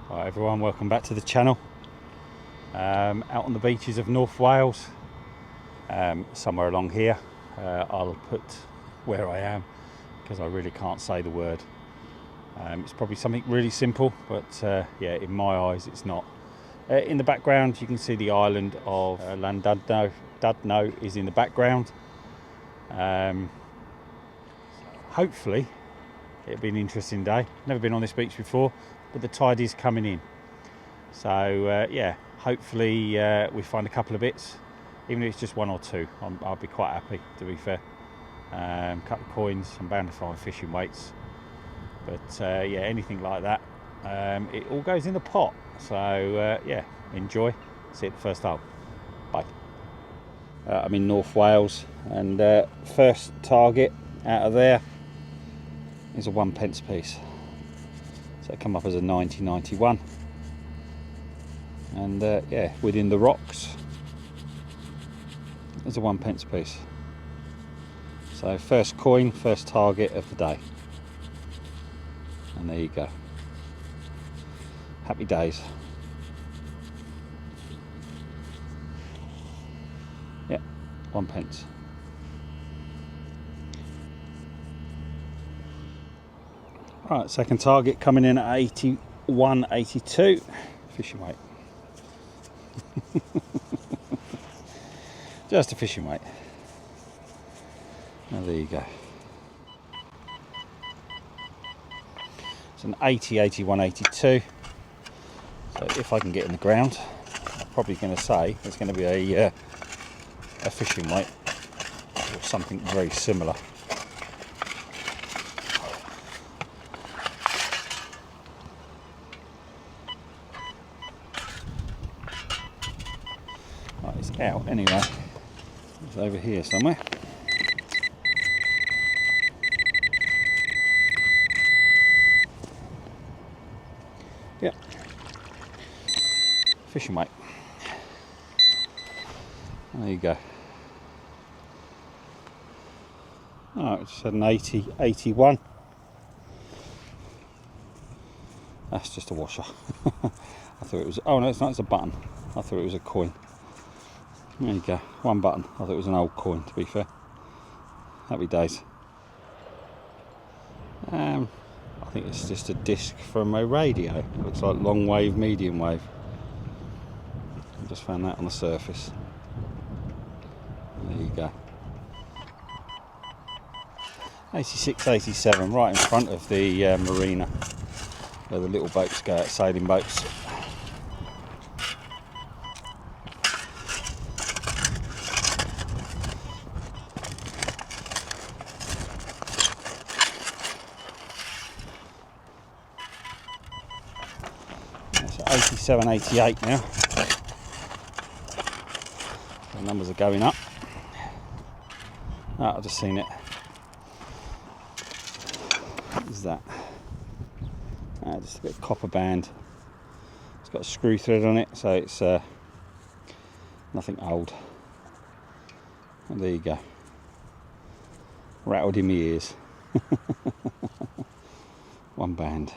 Hi everyone, welcome back to the channel. Out on the beaches of North Wales, somewhere along here. I'll put where I am because I really can't say the word. It's probably something really simple, but yeah, in my eyes it's not. In the background you can see the island of Llandudno is in the background. Hopefully it'll be an interesting day. Never been on this beach before, but the tide is coming in, so yeah, hopefully we find a couple of bits, even if it's just one or two. I'll be quite happy, to be fair. Couple of coins, I'm bound to find fishing weights, but yeah, anything like that, it all goes in the pot. So yeah, enjoy. See you at the first hole. Bye. I'm in North Wales, and first target out of there is a 1p piece. So it come up as a 9091, and yeah, within the rocks is a 1p piece. So first coin, first target of the day, and there you go. Happy days. Yeah, 1p. Right, second target coming in at 81.82 fishing weight. Just a fishing weight. Now there you go. It's an 80, 81, 82. So if I can get in the ground, I'm probably going to say it's going to be a fishing weight or something very similar. Right, it's out anyway. It's over here somewhere. Yep. Fishing weight. There you go. Oh, it's an 80, 81. That's just a washer. I thought it was, oh no, it's not, it's a button. I thought it was a coin. There you go, one button. I thought it was an old coin, to be fair. Happy days. I think it's just a disc from a radio. Looks like long wave, medium wave. I just found that on the surface. There you go. 86, 87, right in front of the marina where the little boats go out, sailing boats. That's 87, 88 now. The numbers are going up. Oh, I've just seen it. What is that? Just a bit of copper band. It's got a screw thread on it, so it's nothing old. And there you go. Rattled in my ears. One band.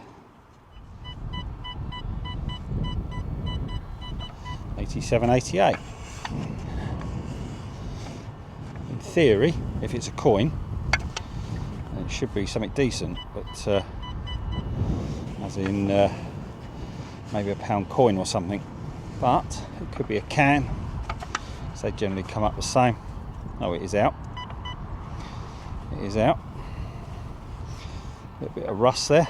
87, 88. In theory, if it's a coin, then it should be something decent, but as in maybe a pound coin or something, but it could be a can, so they generally come up the same. Oh, it is out. It is out. A little bit of rust there.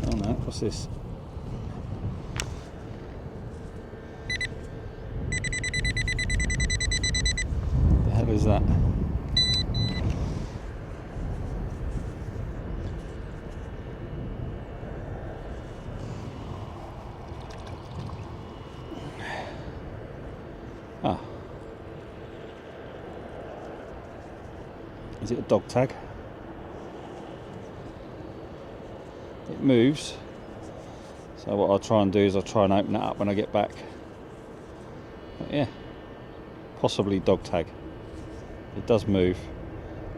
Oh no, what's this? The hell is that? Ah. Is it a dog tag? It moves. So what I'll try and do is I'll try and open it up when I get back. But yeah, possibly dog tag. It does move.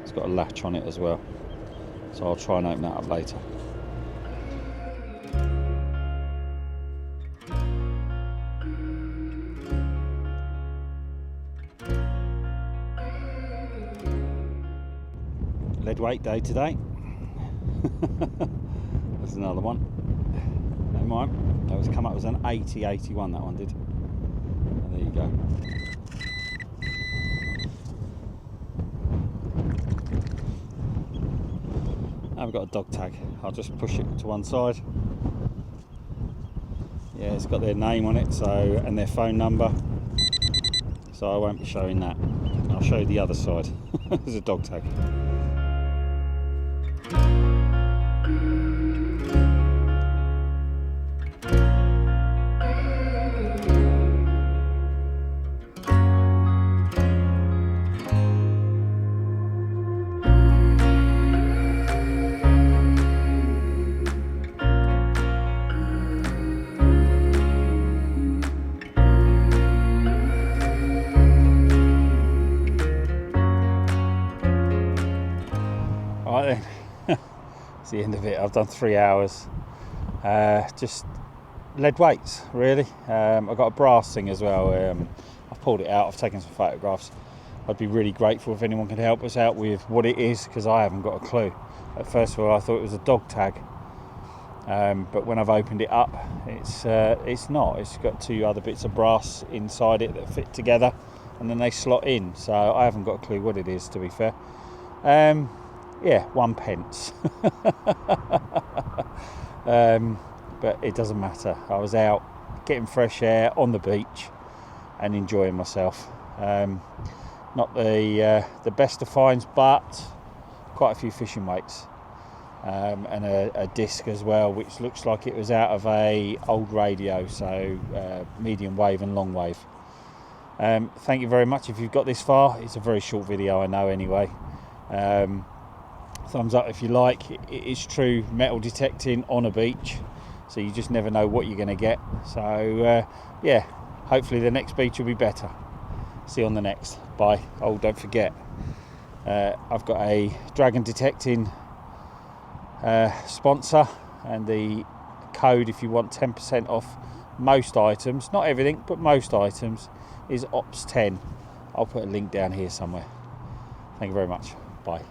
It's got a latch on it as well, so I'll try and open that up later. Lead weight day today. There's another one. No mind. That was come up as an 80-81, that one did. And there you go. Now we've got a dog tag. I'll just push it to one side. Yeah, it's got their name on it, so, and their phone number. So I won't be showing that. I'll show you the other side. There's a dog tag. Right then, it's the end of it. I've done 3 hours, just lead weights really. I've got a brass thing as well. I've pulled it out, I've taken some photographs. I'd be really grateful if anyone could help us out with what it is, because I haven't got a clue. At first of all I thought it was a dog tag, but when I've opened it up, it's not. It's got 2 other bits of brass inside it that fit together and then they slot in, so I haven't got a clue what it is, to be fair. Yeah, 1 pence. But it doesn't matter. I was out getting fresh air on the beach and enjoying myself. Not the best of finds, but quite a few fishing weights, and a disc as well, which looks like it was out of a old radio, so medium wave and long wave. Thank you very much if you've got this far. It's a very short video, I know, anyway. Thumbs up if you like. It is true metal detecting on a beach, so you just never know what you're going to get. So yeah, hopefully the next beach will be better. See you on the next. Bye. Oh, don't forget, I've got a dragon detecting sponsor, and the code if you want 10% off most items, not everything but most items, is OPS10. I'll put a link down here somewhere. Thank you very much. Bye.